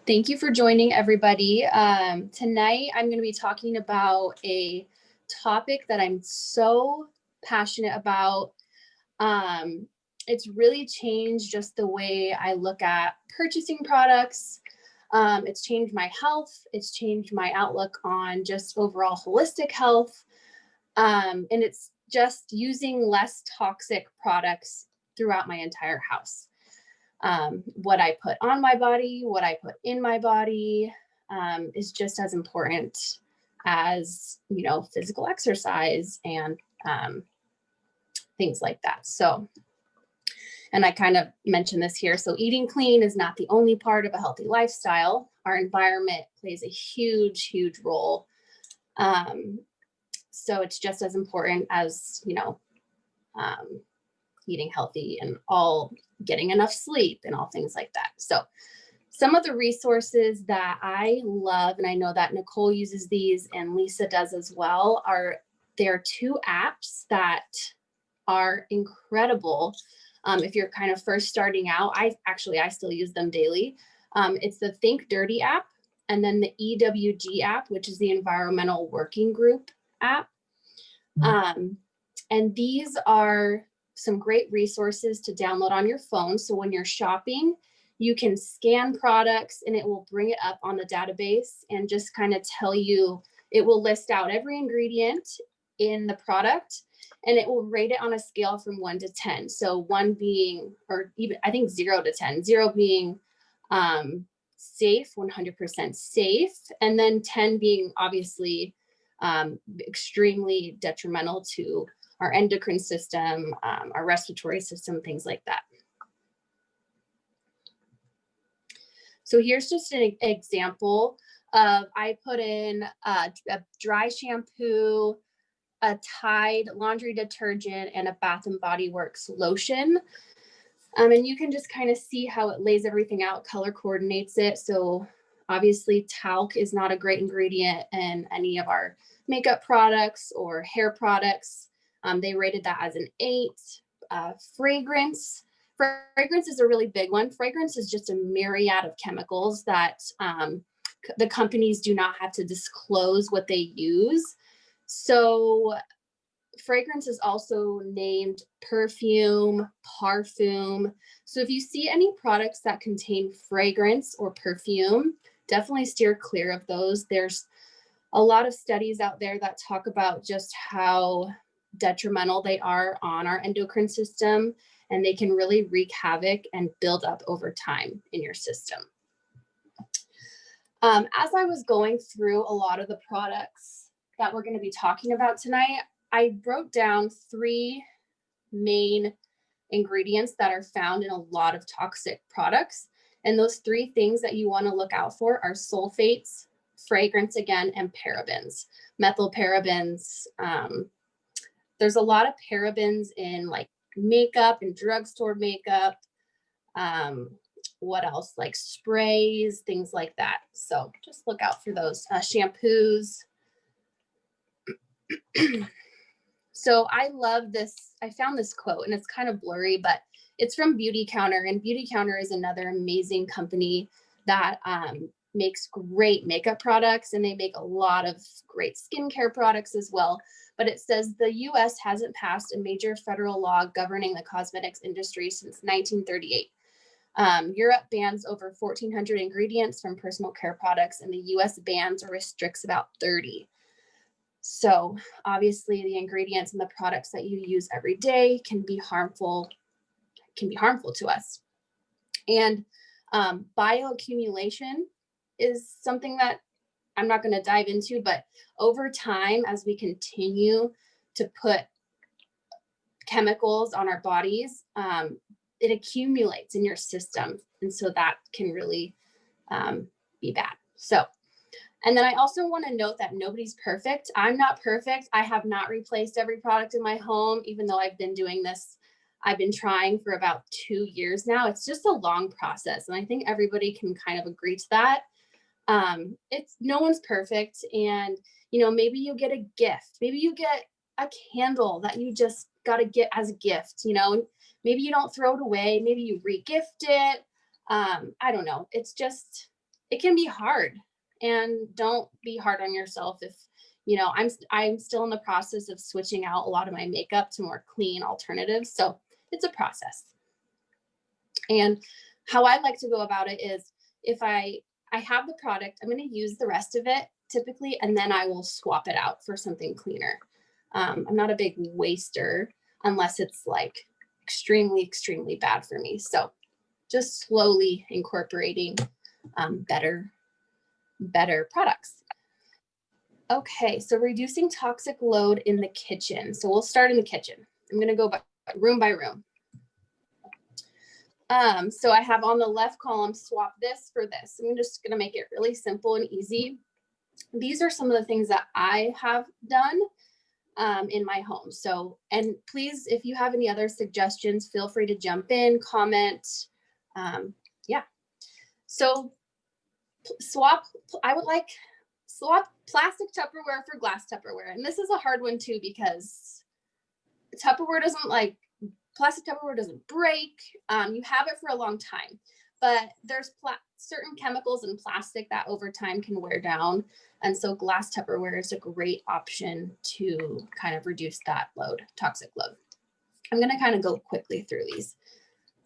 Thank you for joining, everybody. Tonight, I'm going to be talking about a topic that I'm so passionate about. It's really changed just the way I look at purchasing products. It's changed my health. It's changed my outlook on just overall holistic health. And it's just using less toxic products throughout my entire house. What I put on my body, what I put in my body, is just as important as, physical exercise and things like that. So, and I kind of mentioned this here. So eating clean is not the only part of a healthy lifestyle. Our environment plays a huge, huge role. So it's just as important as, eating healthy and all getting enough sleep and all things like that. So some of the resources that I love, and I know that Nicole uses these and Lisa does as well, there are two apps that are incredible. If you're kind of first starting out, I still use them daily. It's the Think Dirty app and then the EWG app, which is the Environmental Working Group app. And these are some great resources to download on your phone. So when you're shopping, you can scan products and it will bring it up on the database and just kind of tell you, it will list out every ingredient in the product and it will rate it on a scale from 1 to 10. So 1 being, or even I think 0 to 10, 0 being safe, 100% safe. And then 10 being obviously extremely detrimental to our endocrine system, our respiratory system, things like that. So here's just an example of, I put in a dry shampoo, a Tide laundry detergent, and a Bath and Body Works lotion. And you can just kind of see how it lays everything out, color coordinates it. So obviously talc is not a great ingredient in any of our makeup products or hair products. They rated that as an 8. Fragrance is a really big one. Fragrance is just a myriad of chemicals that the companies do not have to disclose what they use. So fragrance is also named perfume, parfum. So if you see any products that contain fragrance or perfume, definitely steer clear of those. There's a lot of studies out there that talk about just how detrimental they are on our endocrine system, and they can really wreak havoc and build up over time in your system. As I was going through a lot of the products that we're going to be talking about tonight, I wrote down 3 main ingredients that are found in a lot of toxic products. And those 3 things that you want to look out for are sulfates, fragrance again, and parabens, methylparabens. There's a lot of parabens in like makeup and drugstore makeup. What else? Like sprays, things like that. So just look out for those. Shampoos. So I love this. I found this quote and it's kind of blurry, but it's from Beauty Counter. And Beauty Counter is another amazing company that makes great makeup products, and they make a lot of great skincare products as well. But it says the US hasn't passed a major federal law governing the cosmetics industry since 1938. Europe bans over 1,400 ingredients from personal care products, and the US bans or restricts about 30. So obviously the ingredients and the products that you use every day can be harmful to us. And bioaccumulation is something that I'm not going to dive into, but over time, as we continue to put chemicals on our bodies, it accumulates in your system. And so that can really be bad. So, and then I also want to note that nobody's perfect. I'm not perfect. I have not replaced every product in my home, even though I've been doing this. I've been trying for about 2 years now. It's just a long process. And I think everybody can kind of agree to that. It's no one's perfect. And, maybe you get a gift. Maybe you get a candle that you just got to get as a gift, maybe you don't throw it away. Maybe you re-gift it. I don't know. It's just, it can be hard, and don't be hard on yourself if, you know, I'm still in the process of switching out a lot of my makeup to more clean alternatives. So it's a process. And how I like to go about it is, if I have the product, I'm going to use the rest of it typically, and then I will swap it out for something cleaner. I'm not a big waster unless it's like extremely, extremely bad for me. So just slowly incorporating better products. Okay, so reducing toxic load in the kitchen. So we'll start in the kitchen. I'm going to go by room. So I have on the left column, swap this for this. I'm just going to make it really simple and easy. These are some of the things that I have done in my home. So, and please, if you have any other suggestions, feel free to jump in, comment. Yeah. So swap plastic Tupperware for glass Tupperware. And this is a hard one too, because Tupperware doesn't plastic Tupperware doesn't break. You have it for a long time, but there's certain chemicals in plastic that over time can wear down. And so glass Tupperware is a great option to kind of reduce that toxic load. I'm going to kind of go quickly through these.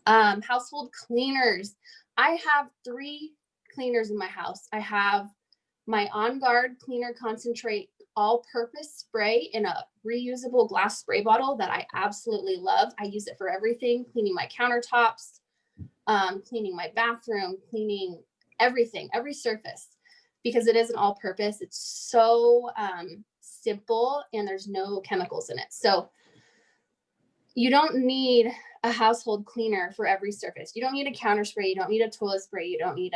Household cleaners. I have 3 cleaners in my house. I have my On Guard Cleaner Concentrate all-purpose spray in a reusable glass spray bottle that I absolutely love. I use it for everything, cleaning my countertops, cleaning my bathroom, cleaning everything, every surface, because it is an all-purpose. It's so simple, and there's no chemicals in it. So you don't need a household cleaner for every surface. You don't need a counter spray. You don't need a toilet spray. You don't need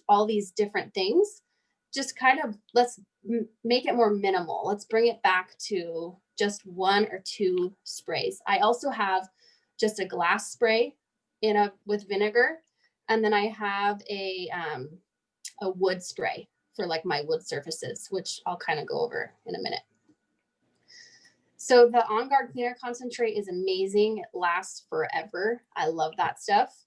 all these different things. Just kind of, let's make it more minimal. Let's bring it back to just 1 or 2 sprays. I also have just a glass spray with vinegar. And then I have a wood spray for like my wood surfaces, which I'll kind of go over in a minute. So the On Guard Cleaner Concentrate is amazing. It lasts forever. I love that stuff.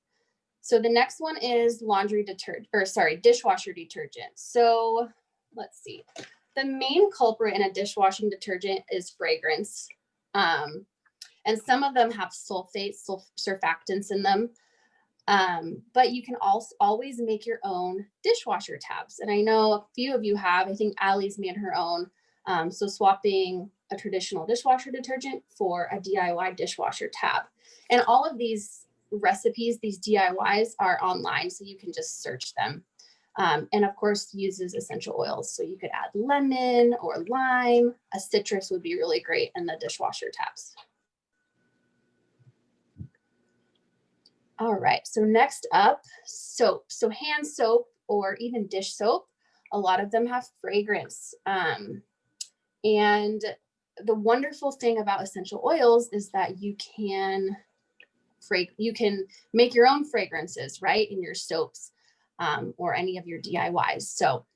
So the next one is dishwasher detergent. So let's see. The main culprit in a dishwashing detergent is fragrance. And some of them have sulfates, surfactants in them. But you can also always make your own dishwasher tabs. And I know a few of you have. I think Allie's made her own. So swapping a traditional dishwasher detergent for a DIY dishwasher tab. And all of these recipes, these DIYs, are online, so you can just search them. And of course, uses essential oils. So you could add lemon or lime. A citrus would be really great in the dishwasher tabs. All right, so next up, soap. So hand soap or even dish soap, a lot of them have fragrance. And the wonderful thing about essential oils is that you can make your own fragrances, right, in your soaps or any of your DIYs. So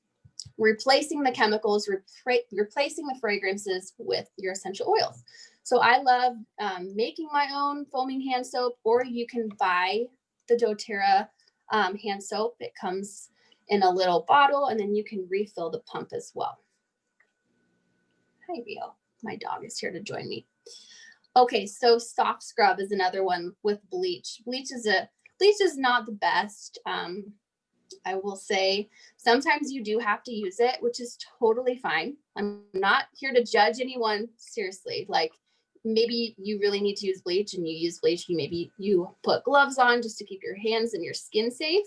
replacing the chemicals, replacing the fragrances with your essential oils. So I love making my own foaming hand soap, or you can buy the doTERRA hand soap. It comes in a little bottle, and then you can refill the pump as well. Hi, Rio. My dog is here to join me. Okay, so soft scrub is another one with bleach. Bleach is not the best. I will say sometimes you do have to use it, which is totally fine. I'm not here to judge anyone, seriously. Like, maybe you really need to use bleach and you use bleach. Maybe you put gloves on just to keep your hands and your skin safe.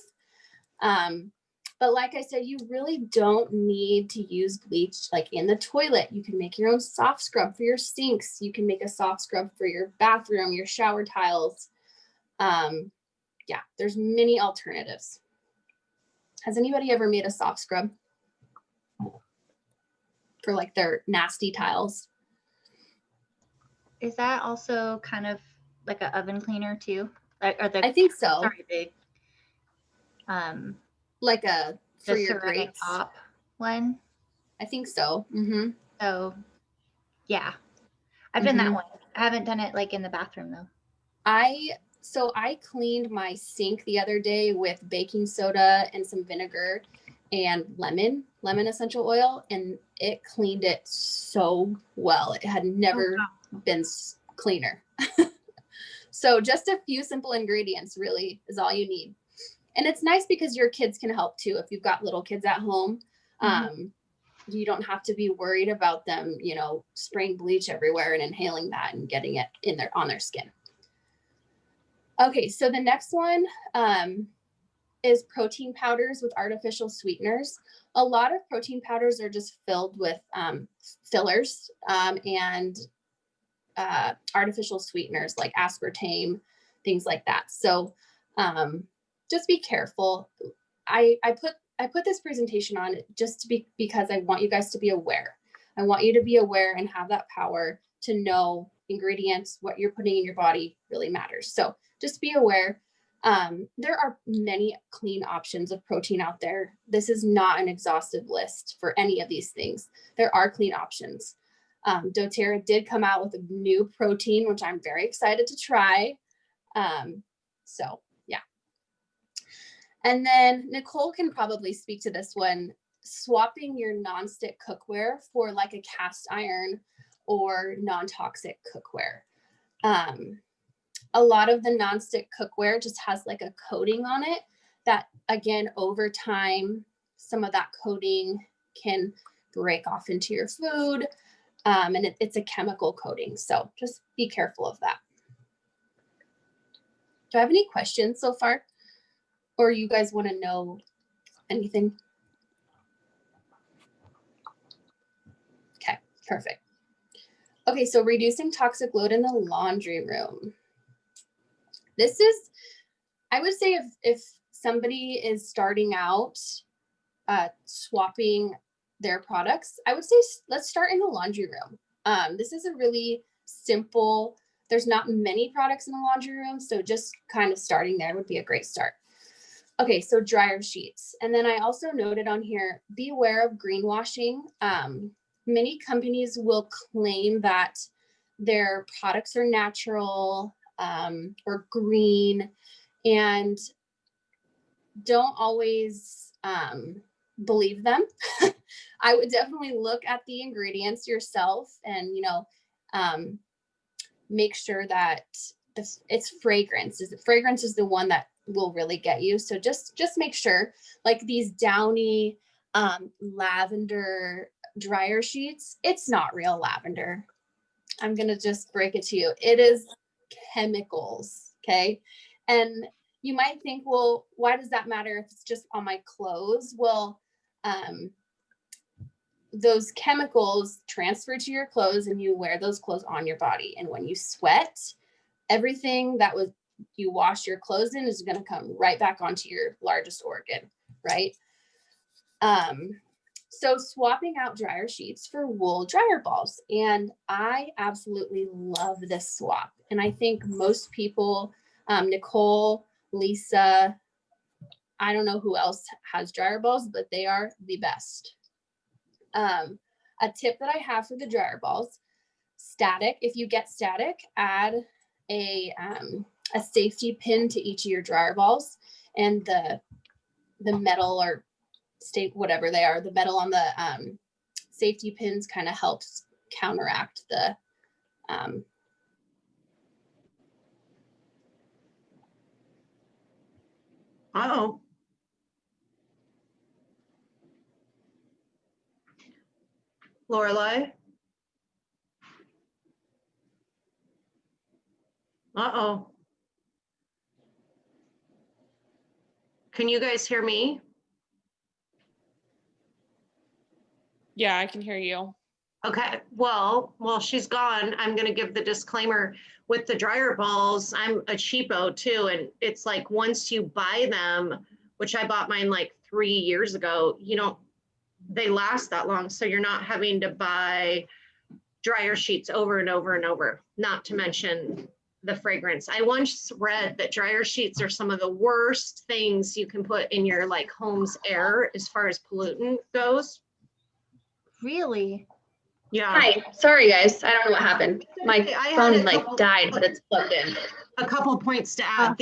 But like I said, you really don't need to use bleach like in the toilet. You can make your own soft scrub for your sinks. You can make a soft scrub for your bathroom, your shower tiles. Yeah, there's many alternatives. Has anybody ever made a soft scrub for like their nasty tiles? Is that also kind of like an oven cleaner too? I think so. Sorry, big. Like for the your ceramic grates. top one. I think so. Mm-hmm. So, yeah, I've done that one. I haven't done it like in the bathroom though. So I cleaned my sink the other day with baking soda and some vinegar and lemon essential oil, and it cleaned it so well. It had never been cleaner. So just a few simple ingredients really is all you need. And it's nice because your kids can help too. If you've got little kids at home, you don't have to be worried about them, you know, spraying bleach everywhere and inhaling that and getting it in on their skin. Okay, so the next one is protein powders with artificial sweeteners. A lot of protein powders are just filled with fillers and artificial sweeteners like aspartame, things like that. So just be careful. I put this presentation on just to because I want you guys to be aware. I want you to be aware and have that power to know ingredients, what you're putting in your body really matters. So just be aware. There are many clean options of protein out there. This is not an exhaustive list for any of these things. There are clean options. doTERRA did come out with a new protein, which I'm very excited to try. So yeah. And then Nicole can probably speak to this one, swapping your nonstick cookware for like a cast iron or non-toxic cookware. A lot of the nonstick cookware just has like a coating on it that, again, over time, some of that coating can break off into your food. And it's a chemical coating. So just be careful of that. Do I have any questions so far? Or you guys want to know anything? Okay, perfect. Okay, so reducing toxic load in the laundry room. This is, I would say if somebody is starting out swapping their products, I would say let's start in the laundry room. This is a really simple, there's not many products in the laundry room, so just kind of starting there would be a great start. Okay, so dryer sheets. And then I also noted on here, beware of greenwashing. Many companies will claim that their products are natural or green, and don't always believe them. I would definitely look at the ingredients yourself and, you know, make sure that it's fragrance. Fragrance is the one that will really get you. So just make sure, like these downy lavender dryer sheets, it's not real lavender. I'm going to just break it to you. It is chemicals. Okay. And you might think, well, why does that matter if it's just on my clothes? Well, those chemicals transfer to your clothes and you wear those clothes on your body. And when you sweat, everything that was you wash your clothes in is going to come right back onto your largest organ, right? So swapping out dryer sheets for wool dryer balls. And I absolutely love this swap. And I think most people, Nicole, Lisa, I don't know who else has dryer balls, but they are the best. A tip that I have for the dryer balls, static. If you get static, add a safety pin to each of your dryer balls, and the metal or whatever they are, the metal on the safety pins kind of helps counteract the Uh-oh. Lorelei? Uh-oh. Can you guys hear me? Yeah, I can hear you. Okay, well, while she's gone, I'm going to give the disclaimer with the dryer balls. I'm a cheapo too. And it's like, once you buy them, which I bought mine like 3 years ago, they last that long. So you're not having to buy dryer sheets over and over and over, not to mention the fragrance. I once read that dryer sheets are some of the worst things you can put in your like home's air as far as pollutant goes. Really? Yeah. Hi, sorry guys, I don't know what happened. My I phone had a like couple- died, but it's plugged in. a couple of points to add.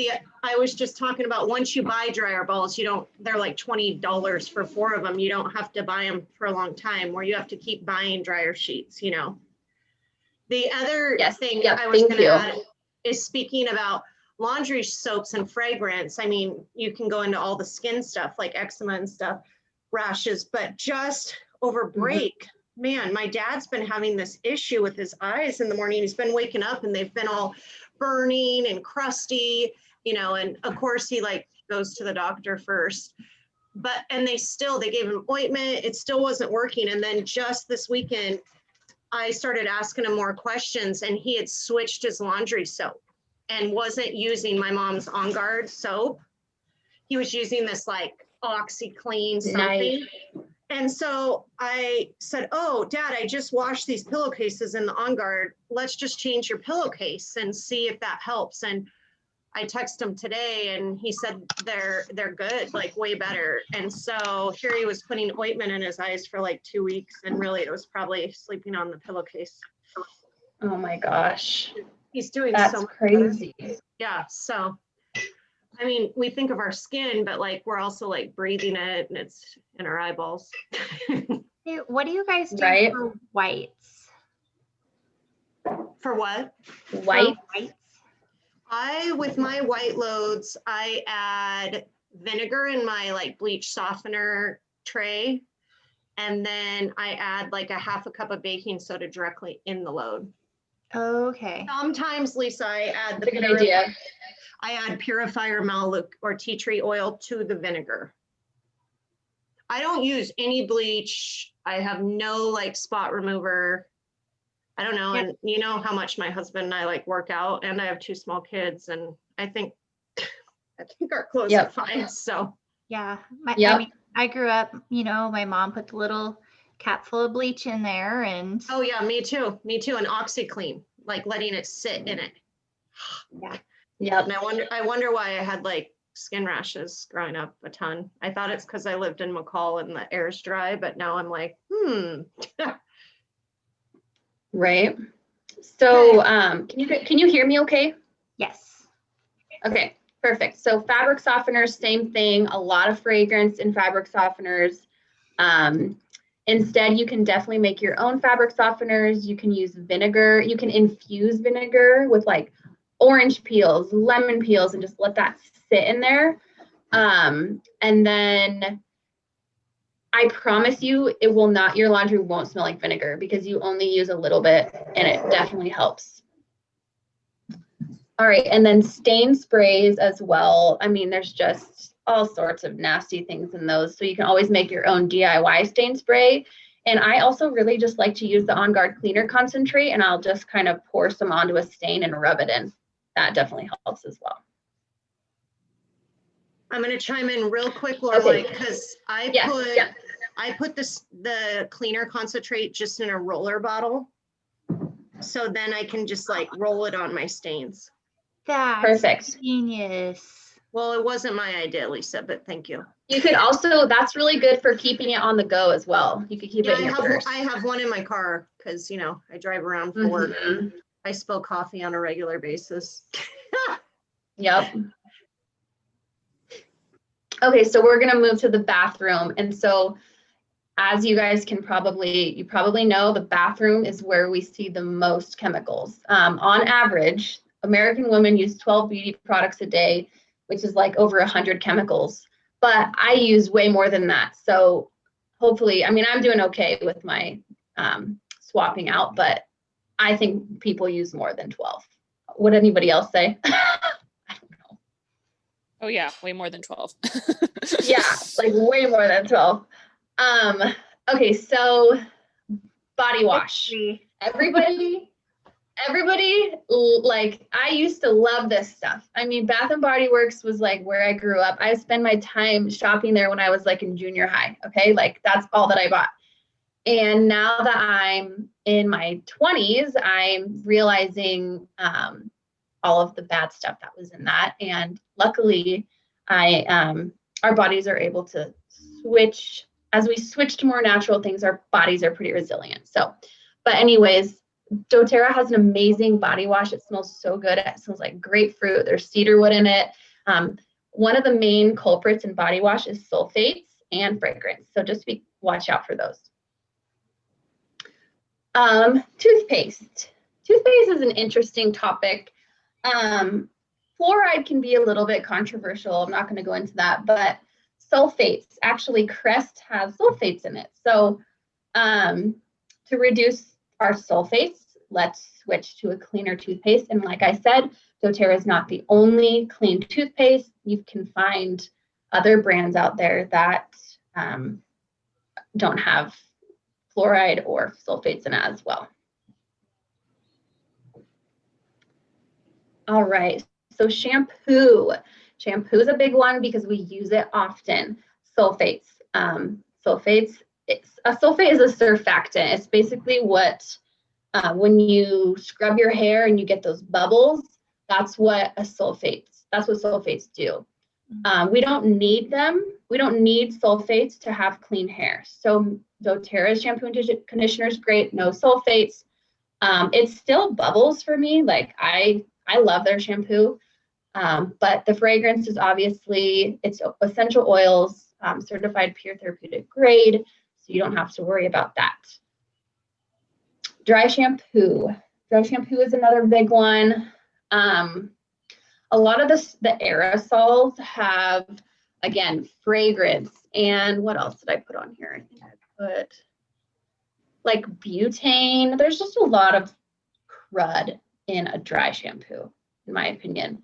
I was just talking about once you buy dryer balls, they're like $20 for 4 of them. You don't have to buy them for a long time, where you have to keep buying dryer sheets, The other thing I was going to add is, speaking about laundry soaps and fragrance. I mean, you can go into all the skin stuff like eczema and stuff, rashes, but just over break, man, my dad's been having this issue with his eyes in the morning. He's been waking up and they've been all burning and crusty, and of course he goes to the doctor first, and they gave him ointment. It still wasn't working. And then just this weekend, I started asking him more questions, and he had switched his laundry soap and wasn't using my mom's On Guard soap. He was using this OxyClean something. Nice. And so I said, "Oh, Dad, I just washed these pillowcases in the On Guard. Let's just change your pillowcase and see if that helps." And I texted him today, and he said they're good, way better. And so here he was putting ointment in his eyes for 2 weeks, and really it was probably sleeping on the pillowcase. Oh my gosh. He's doing That's so much crazy. better. Yeah. So, I mean, we think of our skin, but we're also breathing it, and it's in our eyeballs. Hey, what do you guys do for whites? For what? White. With my white loads, I add vinegar in my bleach softener tray. And then I add a half a cup of baking soda directly in the load. Okay. Sometimes, Lisa, I add That's a good idea. I add purifier Melaleuca or tea tree oil to the vinegar. I don't use any bleach. I have no spot remover. I don't know. And you know how much my husband and I work out, and I have 2 small kids, and I think our clothes are fine. So yeah, I mean, I grew up, my mom put the little cap full of bleach in there, and oh yeah, me too, and OxyClean, letting it sit in it. Yeah. And I wonder why I had skin rashes growing up a ton. I thought it's because I lived in McCall and the air's dry, but now I'm Right. So can you hear me okay? yes. Okay, perfect. So fabric softeners, same thing, a lot of fragrance in fabric softeners. Instead, you can definitely make your own fabric softeners. You can use vinegar. You can infuse vinegar with orange peels, lemon peels, and just let that sit in there. And then I promise you, your laundry won't smell like vinegar, because you only use a little bit, and it definitely helps. All right, and then stain sprays as well. I mean, there's just all sorts of nasty things in those. So you can always make your own DIY stain spray. And I also really just like to use the On Guard cleaner concentrate, and I'll just kind of pour some onto a stain and rub it in. That definitely helps as well. I'm going to chime in real quick, Lorelei, because I put the cleaner concentrate just in a roller bottle, so then I can just roll it on my stains. That's perfect. Genius. Well, it wasn't my idea, Lisa, but thank you. You could also, that's really good for keeping it on the go as well. You could keep it in your purse. I have one in my car because, I drive around for work. I spill coffee on a regular basis. Yep. Okay, so we're going to move to the bathroom. And so as you guys you probably know, the bathroom is where we see the most chemicals. On average, American women use 12 beauty products a day, which is over 100 chemicals. But I use way more than that. So hopefully, I mean, I'm doing okay with my swapping out, but I think people use more than 12. Would anybody else say? Oh yeah, way more than 12. Yeah, way more than 12. Okay, so body wash. Everybody, I used to love this stuff. I mean, Bath and Body Works was where I grew up. I spent my time shopping there when I was in junior high. Okay, that's all that I bought. And now that I'm in my 20s, I'm realizing all of the bad stuff that was in that. And luckily, our bodies are able to switch. As we switch to more natural things, our bodies are pretty resilient. So, but anyways, doTERRA has an amazing body wash. It smells so good. It smells like grapefruit. There's cedarwood in it. One of the main culprits in body wash is sulfates and fragrance. So just watch out for those. Toothpaste. Toothpaste is an interesting topic. Fluoride can be a little bit controversial. I'm not going to go into that, but sulfates, actually Crest has sulfates in it. So to reduce our sulfates, let's switch to a cleaner toothpaste. And like I said, doTERRA is not the only clean toothpaste. You can find other brands out there that don't have fluoride or sulfates in it as well. All right, so shampoo. Shampoo is a big one because we use it often. Sulfates. Sulfates. A sulfate is a surfactant. It's basically what, when you scrub your hair and you get those bubbles, that's what sulfates do. We don't need them. We don't need sulfates to have clean hair. So doTERRA shampoo and conditioner is great, no sulfates. It still bubbles for me. Like I love their shampoo, but the fragrance is obviously, it's essential oils, certified pure therapeutic grade, so you don't have to worry about that. Dry shampoo. Dry shampoo is another big one. A lot of the aerosols have, again, fragrance. And what else did I put on here? I think I put like butane. There's just a lot of crud in a dry shampoo, in my opinion.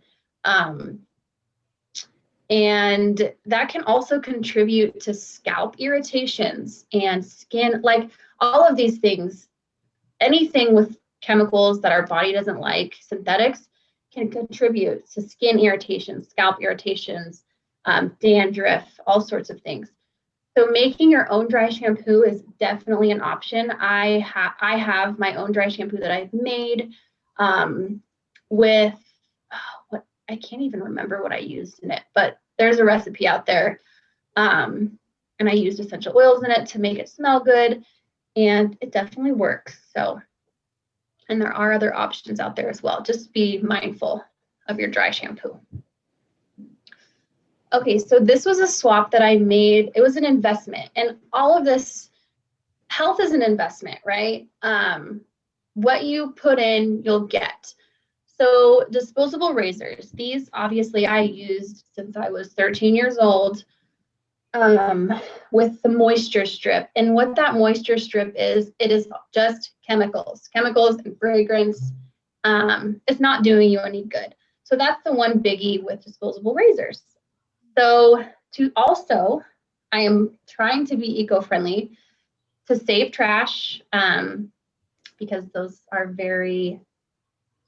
And that can also contribute to scalp irritations and skin, like all of these things. Anything with chemicals that our body doesn't like, synthetics, can contribute to skin irritations, scalp irritations, dandruff, all sorts of things. So making your own dry shampoo is definitely an option. I have my own dry shampoo that I've made with, what, I can't even remember what I used in it, but there's a recipe out there. And I used essential oils in it to make it smell good, and it definitely works. So, and there are other options out there as well. Just be mindful of your dry shampoo. Okay, so this was a swap that I made. It was an investment, and all of this, health is an investment, right? What you put in, you'll get. So disposable razors, these obviously I used since I was 13 years old with the moisture strip. And what that moisture strip is, it is just chemicals and fragrance. It's not doing you any good. So that's the one biggie with disposable razors. So I am trying to be eco-friendly to save trash because those are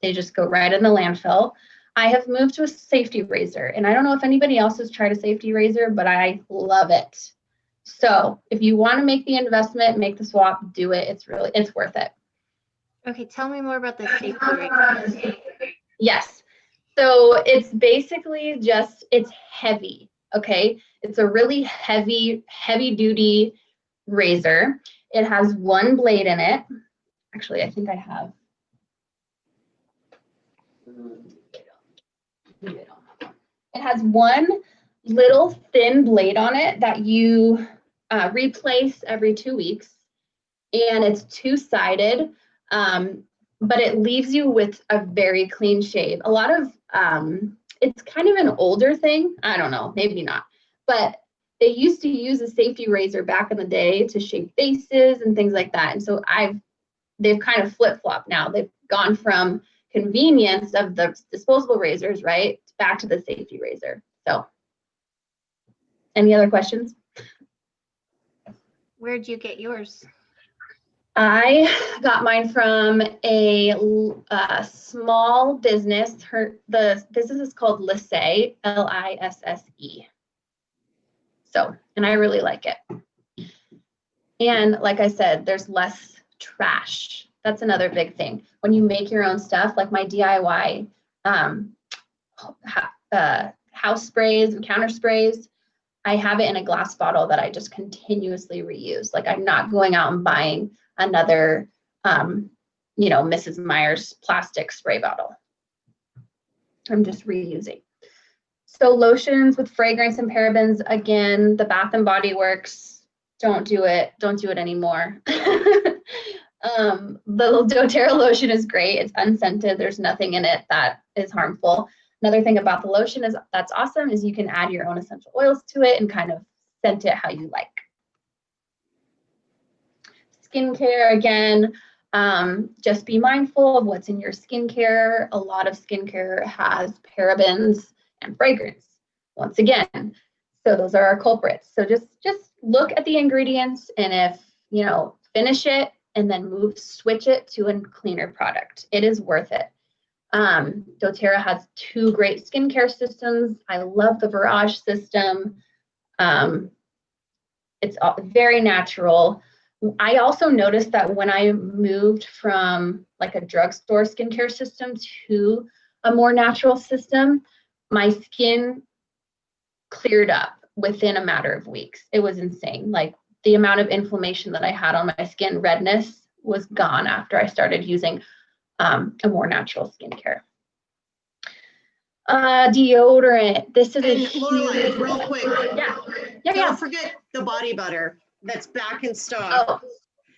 they just go right in the landfill. I have moved to a safety razor, and I don't know if anybody else has tried a safety razor, but I love it. So if you want to make the investment, make the swap, do it. It's worth it. Okay, tell me more about the safety razor. Yes. So it's basically it's heavy. Okay. It's a really heavy duty razor. It has one blade in it. Actually, I think I have. It has one little thin blade on it that you replace every 2 weeks, and it's two-sided, but it leaves you with a very clean shave. A lot of, it's kind of an older thing. I don't know, maybe not, but they used to use a safety razor back in the day to shave faces and things like that. And so they've kind of flip-flopped now. They've gone from convenience of the disposable razors, right, back to the safety razor. So any other questions? Where'd you get yours? I got mine from a small business. The business is called Lisse, Lisse. So, and I really like it. And like I said, there's less trash. That's another big thing. When you make your own stuff, like my DIY house sprays and counter sprays, I have it in a glass bottle that I just continuously reuse. Like I'm not going out and buying another you know, Mrs. Meyer's plastic spray bottle. I'm just reusing. So lotions with fragrance and parabens, again, the Bath and Body Works, don't do it anymore. The doTERRA lotion is great. It's unscented. There's nothing in it that is harmful. Another thing about the lotion is that's awesome is you can add your own essential oils to it and kind of scent it how you like. Skincare, again, just be mindful of what's in your skincare. A lot of skincare has parabens and fragrance, once again. So those are our culprits. So just look at the ingredients, and if, you know, finish it and then switch it to a cleaner product. It is worth it. doTERRA has 2 great skincare systems. I love the Barrage system. It's very natural. I also noticed that when I moved from like a drugstore skincare system to a more natural system, my skin cleared up within a matter of weeks. It was insane. Like the amount of inflammation that I had on my skin, redness, was gone after I started using a more natural skincare. Deodorant. This is And Lorelei, real quick. Yeah. Don't forget the body butter that's back in stock. Oh,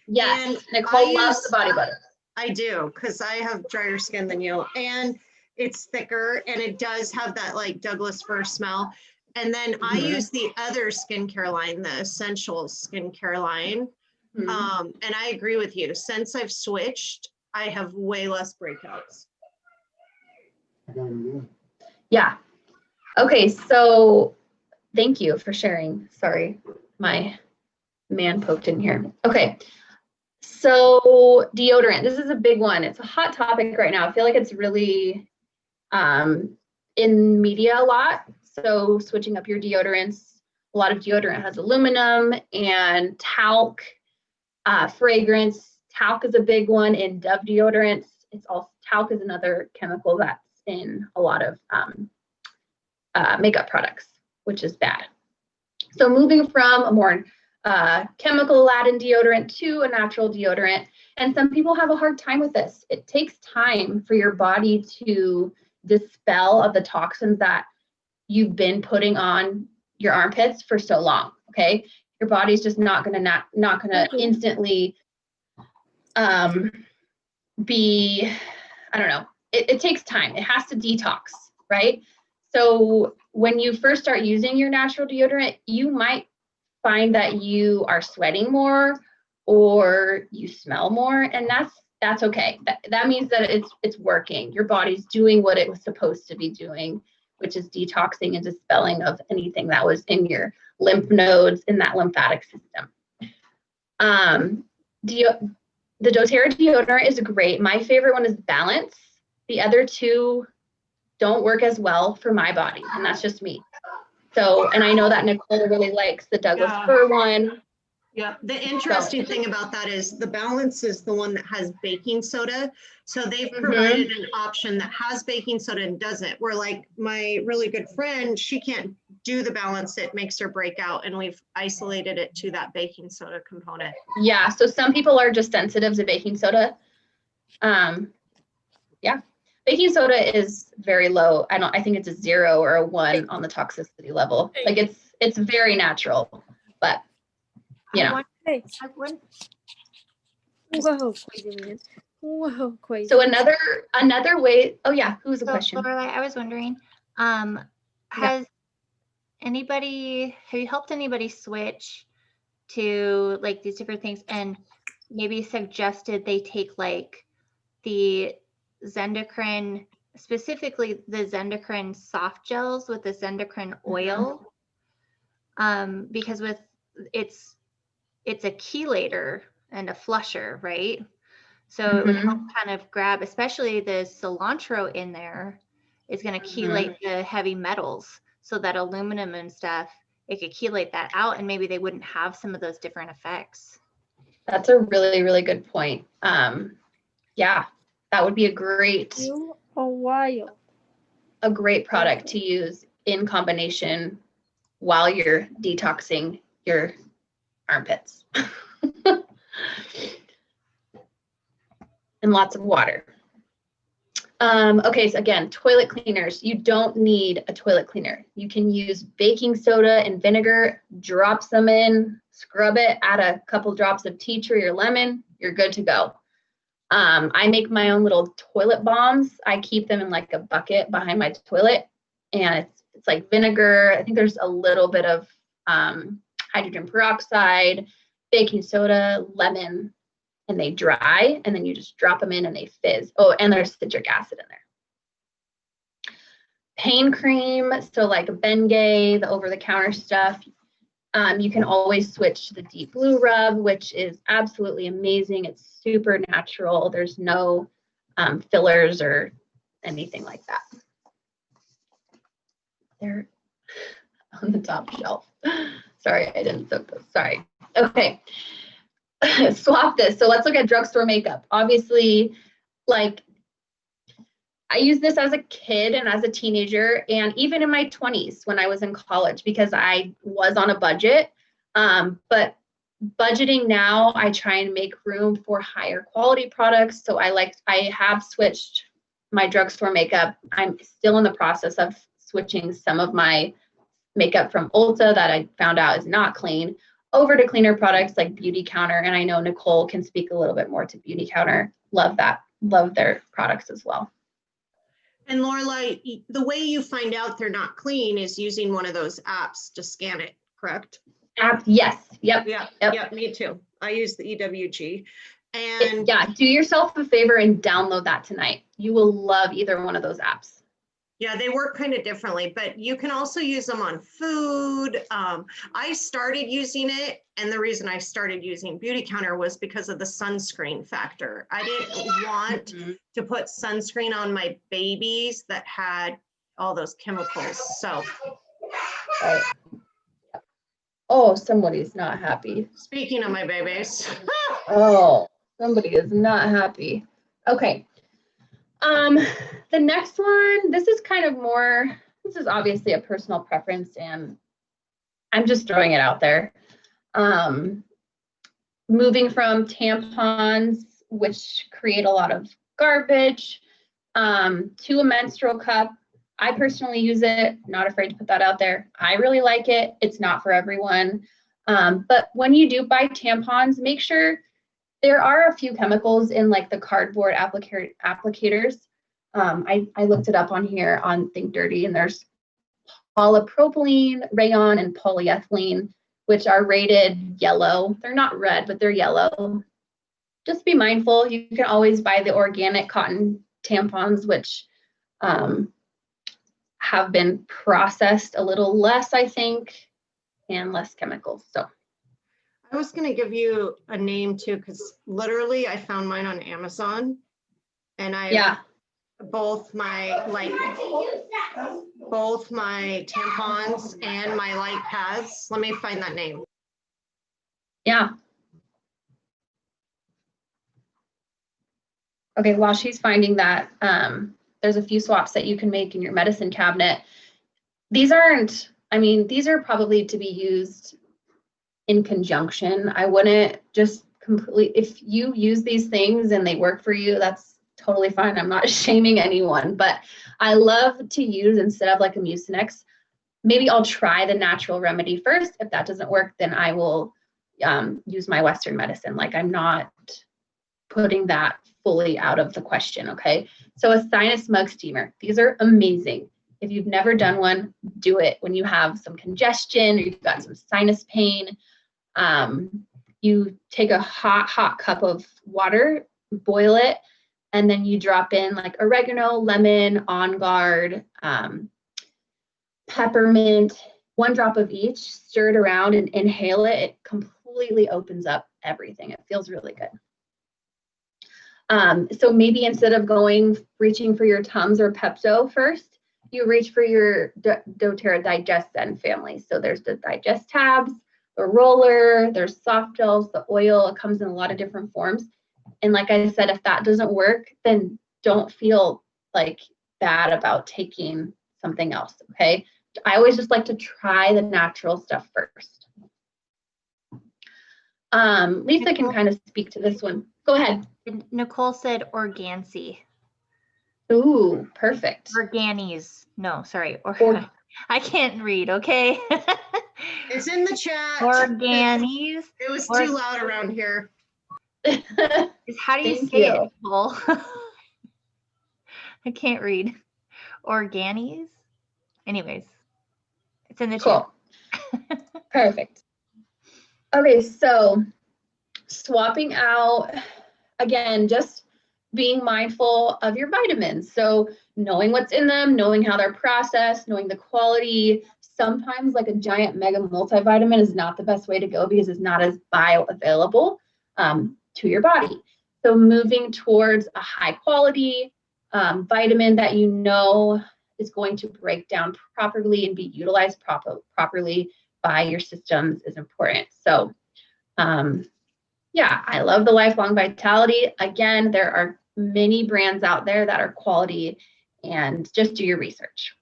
yes. And Nicole I loves use- the body butter. I do, because I have drier skin than you, and it's thicker, and it does have that like Douglas fir smell. And then I use the other skincare line, the essential skincare line. And I agree with you. Since I've switched, I have way less breakouts. Yeah. Okay, so thank you for sharing. Sorry, my man poked in here. Okay, so deodorant. This is a big one. It's a hot topic right now. I feel like it's really in media a lot. So switching up your deodorants. A lot of deodorant has aluminum and talc, fragrance. Talc is a big one in Dove deodorants. It's also, talc is another chemical that's in a lot of makeup products, which is bad. So moving from a more chemical-laden deodorant to a natural deodorant, and some people have a hard time with this. It takes time for your body to dispel of the toxins that you've been putting on your armpits for so long. Okay, your body's just not gonna instantly be, I don't know. It takes time. It has to detox, right? So when you first start using your natural deodorant, you might find that you are sweating more or you smell more, and that's okay. That means that it's working. Your body's doing what it was supposed to be doing, which is detoxing and dispelling of anything that was in your lymph nodes in that lymphatic system. The doTERRA deodorant is great. My favorite one is Balance. The other 2 don't work as well for my body, and that's just me. So, and I know that Nicole really likes the Douglas fir one. Yeah, the interesting thing about that is the Balance is the one that has baking soda. So they've provided an option that has baking soda and doesn't. Where like my really good friend, she can't do the Balance. It makes her break out, and we've isolated it to that baking soda component. Yeah, so some people are just sensitive to baking soda. Yeah, baking soda is very low. I think it's a 0 or a 1 on the toxicity level. Like it's very natural, but you know. Whoa, crazy man. Whoa, crazy. So another way. Oh yeah, who's a question? Lorelei, I was wondering, have you helped anybody switch to like these different things and maybe suggested they take like the Zendocrine, specifically the Zendocrine soft gels with the Zendocrine oil? Because with it's a chelator and a flusher, right? So it would help kind of grab, especially the cilantro in there is going to chelate the heavy metals, so that aluminum and stuff, it could chelate that out, and maybe they wouldn't have some of those different effects. That's a really, really good point. Yeah, that would be a great product to use in combination while you're detoxing your armpits. and lots of water. Okay, so again, toilet cleaners. You don't need a toilet cleaner. You can use baking soda and vinegar, drop some in, scrub it, add a couple drops of tea tree or lemon, you're good to go. I make my own little toilet bombs. I keep them in like a bucket behind my toilet, and it's like vinegar. I think there's a little bit of hydrogen peroxide, baking soda, lemon, and they dry, and then you just drop them in and they fizz. Oh, and there's citric acid in there. Pain cream, so like Bengay, the over-the-counter stuff. You can always switch to the Deep Blue Rub, which is absolutely amazing. It's super natural. There's no fillers or anything like that. They're on the top shelf. Sorry, I didn't soak those. Sorry. Okay. Swap this. So let's look at drugstore makeup. Obviously, like I used this as a kid and as a teenager, and even in my 20s when I was in college, because I was on a budget. But budgeting now, I try and make room for higher quality products. So I have switched my drugstore makeup. I'm still in the process of switching some of my makeup from Ulta that I found out is not clean over to cleaner products like Beauty Counter. And I know Nicole can speak a little bit more to Beauty Counter. Love that. Love their products as well. And Lorelei, the way you find out they're not clean is using one of those apps to scan it, correct? Yes. Yep. Yeah, me too. I use the EWG. And yeah, do yourself a favor and download that tonight. You will love either one of those apps. yeah, they work kind of differently, but you can also use them on food. I started using it, and the reason I started using Beauty Counter was because of the sunscreen factor. I didn't want to put sunscreen on my babies that had all those chemicals. So, Right. Oh, somebody's not happy. speaking of my babies, Oh, somebody is not happy. Okay. The next one, this is kind of more, this is obviously a personal preference, and I'm just throwing it out there. Moving from tampons, which create a lot of garbage, to a menstrual cup. I personally use it, not afraid to put that out there. I really like it. It's not for everyone. But when you do buy tampons, make sure there are a few chemicals in like the cardboard applicators. I looked it up on here on Think Dirty, and there's polypropylene, rayon, and polyethylene, which are rated yellow. They're not red, but they're yellow. Just be mindful. You can always buy the organic cotton tampons, which have been processed a little less, I think, and less chemicals. So I was going to give you a name too, because literally I found mine on Amazon, and both my tampons and my light pads. Let me find that name. Yeah. Okay, while she's finding that, there's a few swaps that you can make in your medicine cabinet. These aren't, I mean, these are probably to be used in conjunction. I wouldn't just completely, if you use these things and they work for you, that's totally fine. I'm not shaming anyone, but I love to use, instead of like a Mucinex, maybe I'll try the natural remedy first. If that doesn't work, then I will use my Western medicine. Like, I'm not putting that fully out of the question, okay? So a Sinus Mug Steamer. These are amazing. If you've never done one, do it when you have some congestion or you've got some sinus pain. You take a hot cup of water, boil it, and then you drop in like oregano, lemon, On Guard, peppermint, 1 drop of each, stir it around and inhale it. It completely opens up everything. It feels really good. So maybe instead of reaching for your Tums or Pepto first, you reach for your doTERRA Digest Zen family. So there's the Digest tabs, the roller, there's soft gels, the oil. It comes in a lot of different forms. And like I said, if that doesn't work, then don't feel like bad about taking something else, okay? I always just like to try the natural stuff first. Lisa can kind of speak to this one. Go ahead. Nicole said organcy. Ooh, perfect. Organies. No, sorry. Or- I can't read, okay? It's in the chat. Organies. It was Or- too loud around here. Is how do you Thank say you. it, Nicole? I can't read. Organies? Anyways, it's in the chat. Cool. Perfect. Okay, so swapping out, again, just being mindful of your vitamins. So knowing what's in them, knowing how they're processed, knowing the quality. Sometimes like a giant mega multivitamin is not the best way to go because it's not as bioavailable to your body. So moving towards a high quality vitamin that you know is going to break down properly and be utilized properly by your systems is important. So yeah, I love the Lifelong Vitality. Again, there are many brands out there that are quality, and just do your research.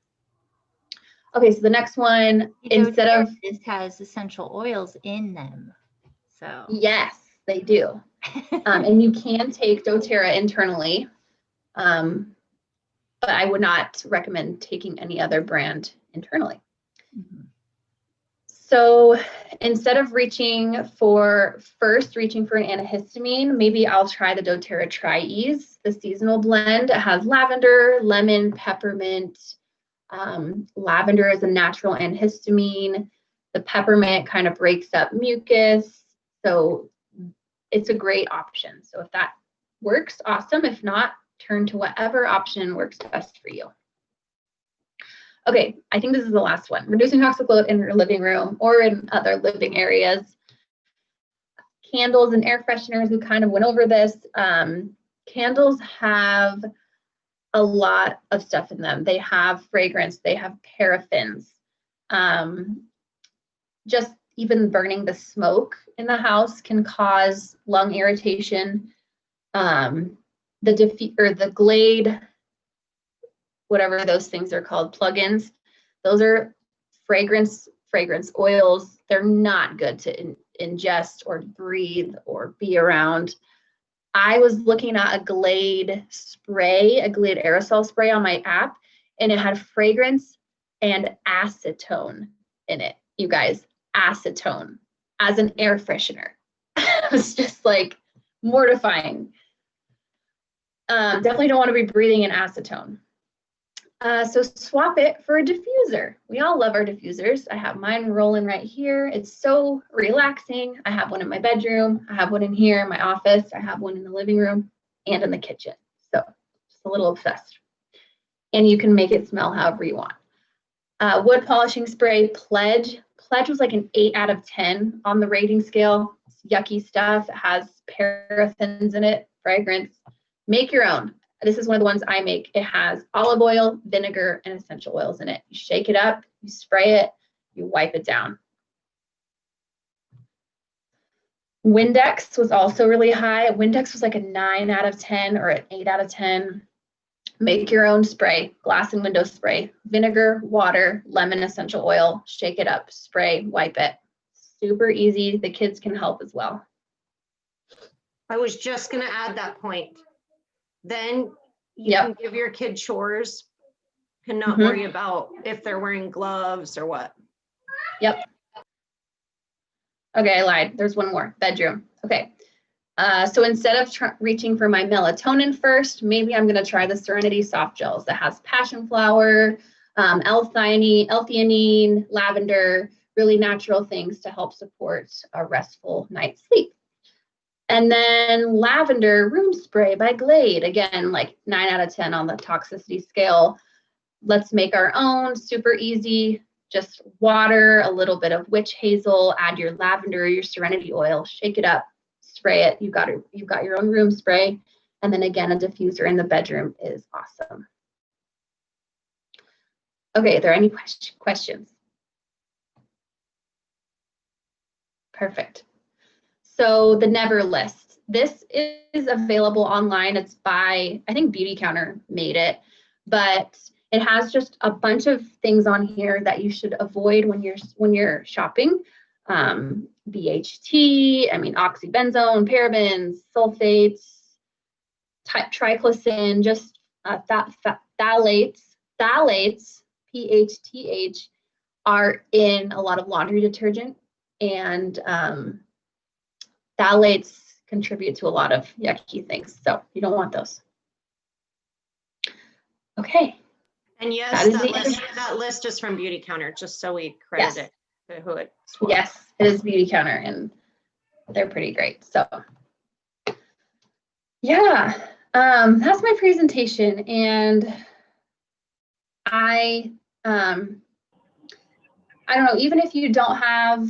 Okay, so the next one, instead of this has essential oils in them. So yes, they do. And you can take doTERRA internally, but I would not recommend taking any other brand internally. Mhm. So instead of reaching for an antihistamine, maybe I'll try the doTERRA Tri-Ease, the seasonal blend. It has lavender, lemon, peppermint. Lavender is a natural antihistamine. The peppermint kind of breaks up mucus. So it's a great option. So if that works, awesome. If not, turn to whatever option works best for you. Okay, I think this is the last one. Reducing toxic load in your living room or in other living areas. Candles and air fresheners, we kind of went over this. Candles have a lot of stuff in them. They have fragrance, they have paraffins. Just even burning the smoke in the house can cause lung irritation. The Glade, whatever those things are called, plugins, those are fragrance oils. They're not good to ingest or breathe or be around. I was looking at a Glade spray, a Glade aerosol spray on my app, and it had fragrance and acetone in it. You guys, acetone as an air freshener. It was just like mortifying. Definitely don't want to be breathing in acetone. So swap it for a diffuser. We all love our diffusers. I have mine rolling right here. It's so relaxing. I have one in my bedroom. I have one in here in my office. I have one in the living room and in the kitchen. So just a little obsessed. And you can make it smell however you want. Wood polishing spray, Pledge. Pledge was like an 8 out of 10 on the rating scale. It's yucky stuff. It has paraffins in it, fragrance. Make your own. This is one of the ones I make. It has olive oil, vinegar, and essential oils in it. You shake it up, you spray it, you wipe it down. Windex was also really high. Windex was like a 9 out of 10 or an 8 out of 10. Make your own spray, glass and window spray, vinegar, water, lemon essential oil, shake it up, spray, wipe it. Super easy. The kids can help as well. I was just going to add that point. Then you can give your kid chores and not worry about if they're wearing gloves or what. Yep. Okay, I lied. There's one more. Bedroom. Okay. So instead of reaching for my melatonin first, maybe I'm going to try the Serenity Soft Gels that has passion flower, L-theanine, lavender, really natural things to help support a restful night's sleep. And then lavender room spray by Glade. Again, like 9 out of 10 on the toxicity scale. Let's make our own, super easy. Just water, a little bit of witch hazel, add your lavender, your serenity oil, shake it up, spray it. You've got your own room spray. And then again, a diffuser in the bedroom is awesome. Okay, are there any questions? Perfect. So the Never list. This is available online. It's by, I think Beauty Counter made it, but it has just a bunch of things on here that you should avoid when you're shopping. BHT, oxybenzone, parabens, sulfates, triclosan, just phthalates, PHTH, are in a lot of laundry detergent, and phthalates contribute to a lot of yucky things, so you don't want those. Okay. And yes, that list is from Beauty Counter, just so we credit it to who it's for. Yes, it is Beauty Counter, and they're pretty great. So yeah, that's my presentation, and I don't know, even if you don't have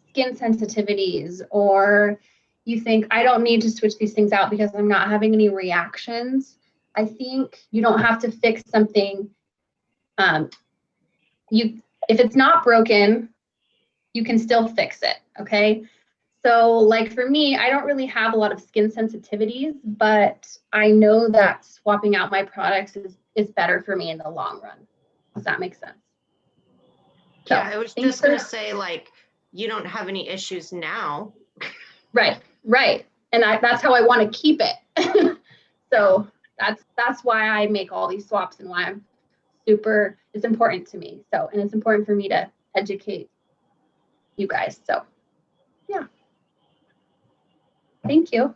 skin sensitivities, or you think I don't need to switch these things out because I'm not having any reactions, I think you don't have to fix something. If it's not broken, you can still fix it, okay? So like for me, I don't really have a lot of skin sensitivities, but I know that swapping out my products is better for me in the long run. Does that make sense? So, yeah, I was just going to say, like, you don't have any issues now. Right. And that's how I want to keep it. So that's why I make all these swaps, and why it's important to me. So, and it's important for me to educate you guys. So yeah. Thank you.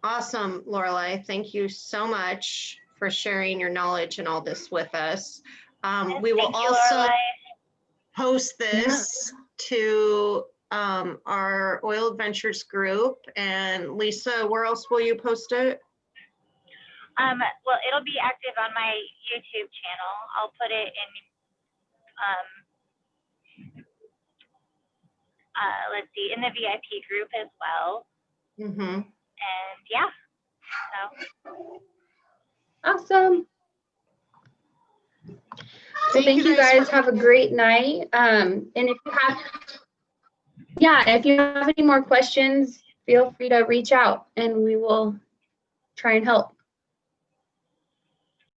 Awesome, Lorelei. Thank you so much for sharing your knowledge and all this with us. We will also post this to our Oil Adventures group. And Lisa, where else will you post it? Well, it'll be active on my YouTube channel. I'll put it in, let's see, in the VIP group as well. Mm-hmm. And yeah, so. Awesome. Thank you guys. Have a great night. And if you have any more questions, feel free to reach out, and we will try and help.